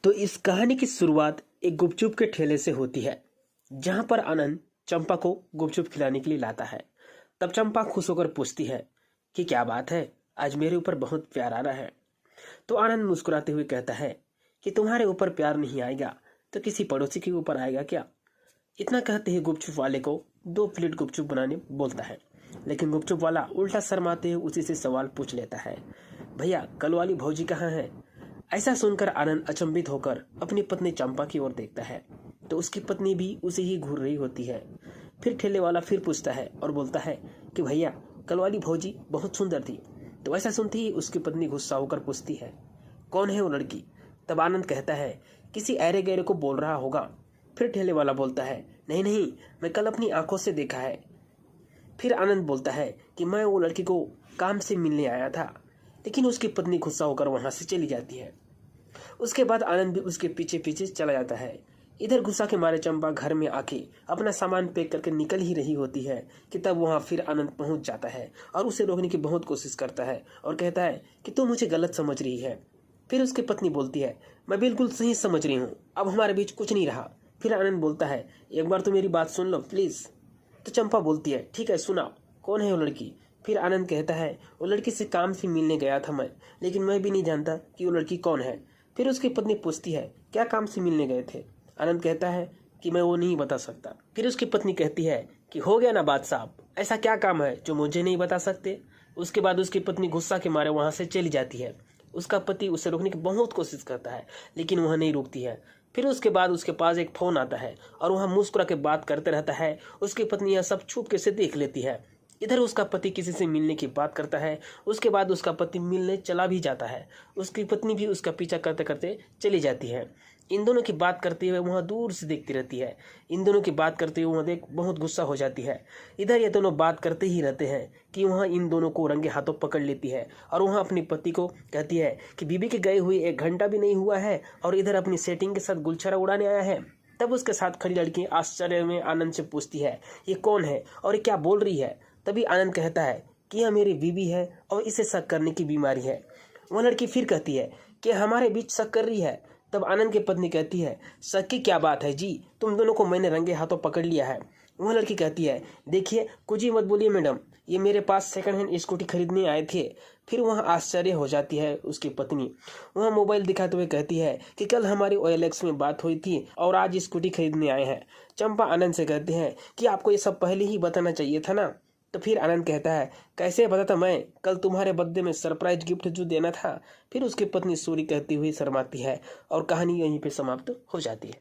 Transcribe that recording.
तो इस कहानी की शुरुआत एक गुपचुप के ठेले से होती है, जहां पर आनंद चंपा को गुपचुप खिलाने के लिए लाता है। तब चंपा खुश होकर पूछती है कि क्या बात है, आज मेरे ऊपर बहुत प्यार आ रहा है। तो आनंद मुस्कुराते हुए कहता है कि तुम्हारे ऊपर प्यार नहीं आएगा तो किसी पड़ोसी के ऊपर आएगा क्या। इतना कहते ही गुपचुप वाले को 2 प्लेट गुपचुप बनाने बोलता है, लेकिन गुपचुप वाला उल्टा शर्माते हुए उसी से सवाल पूछ लेता है, भैया कल वाली भौजी कहाँ है। ऐसा सुनकर आनंद अचंभित होकर अपनी पत्नी चंपा की ओर देखता है, तो उसकी पत्नी भी उसे ही घूर रही होती है। फिर ठेले वाला फिर पूछता है और बोलता है कि भैया कल वाली भौजी बहुत सुंदर थी। तो ऐसा सुनते ही उसकी पत्नी गुस्सा होकर पूछती है, कौन है वो लड़की। तब आनंद कहता है, किसी ऐरे गैरे को बोल रहा होगा। फिर ठेले वाला बोलता है, नहीं नहीं, मैं कल अपनी आंखों से देखा है। फिर आनंद बोलता है कि मैं वो लड़की को काम से मिलने आया था, लेकिन उसकी पत्नी गुस्सा होकर वहां से चली जाती है। उसके बाद आनंद भी उसके पीछे पीछे चला जाता है। इधर गुस्सा के मारे चंपा घर में आके अपना सामान पैक करके निकल ही रही होती है कि तब वहां फिर आनंद पहुंच जाता है और उसे रोकने की बहुत कोशिश करता है और कहता है कि तू मुझे गलत समझ रही है। फिर उसकी पत्नी बोलती है, मैं बिल्कुल सही समझ रही हूँ, अब हमारे बीच कुछ नहीं रहा। फिर आनंद बोलता है, एक बार तो मेरी बात सुन लो प्लीज। तो चंपा बोलती है, ठीक है सुनाओ, कौन है वो लड़की। फिर आनंद कहता है, वो लड़की से काम से मिलने गया था मैं, लेकिन मैं भी नहीं जानता कि वो लड़की कौन है। फिर उसकी पत्नी पूछती है, क्या काम से मिलने गए थे। आनंद कहता है कि मैं वो नहीं बता सकता। फिर उसकी पत्नी कहती है कि हो गया ना बात साहब, ऐसा क्या काम है जो मुझे नहीं बता सकते। उसके बाद उसकी पत्नी गुस्सा के मारे वहां से चली जाती है। उसका पति उसे रोकने की बहुत कोशिश करता है, लेकिन वह नहीं रुकती है। फिर उसके बाद उसके पास एक फोन आता है और वह मुस्कुरा के बात करते रहता है। उसकी पत्नी यह सब छुप के से देख लेती है। इधर उसका पति किसी से मिलने की बात करता है। उसके बाद उसका पति मिलने चला भी जाता है। उसकी पत्नी भी उसका पीछा करते करते चली जाती है। इन दोनों की बात करते हुए वहाँ दूर से देखती रहती है। इन दोनों की बात करते हुए वहाँ देख बहुत गुस्सा हो जाती है। इधर ये दोनों बात करते ही रहते हैं कि वहाँ इन दोनों को रंगे हाथों पकड़ लेती है और वहाँ अपने पति को कहती है कि बीबी के गए हुए 1 घंटा भी नहीं हुआ है और इधर अपनी सेटिंग के साथ गुलछरा उड़ाने आया है। तब उसके साथ खड़ी लड़की आश्चर्य में आनंद से पूछती है, ये कौन है और ये क्या बोल रही है। तभी आनंद कहता है कि यह मेरी बीवी है और इसे शक करने की बीमारी है। वह लड़की फिर कहती है कि हमारे बीच शक कर रही है। तब आनंद की पत्नी कहती है, शक की क्या बात है जी, तुम दोनों को मैंने रंगे हाथों पकड़ लिया है। वह लड़की कहती है, देखिए कुछ ही मत बोलिए मैडम, ये मेरे पास सेकंड हैंड स्कूटी खरीदने आए थे। फिर वह आश्चर्य हो जाती है उसकी पत्नी। वह मोबाइल दिखाते हुए कहती है कि कल हमारी OLX में बात हुई थी और आज स्कूटी खरीदने आए हैं। चंपा आनंद से कहते हैं कि आपको ये सब पहले ही बताना चाहिए था ना। तो फिर आनंद कहता है, कैसे बताता मैं, कल तुम्हारे बर्थडे में सरप्राइज गिफ्ट जो देना था। फिर उसकी पत्नी सॉरी कहती हुई शर्माती है और कहानी यहीं पे समाप्त हो जाती है।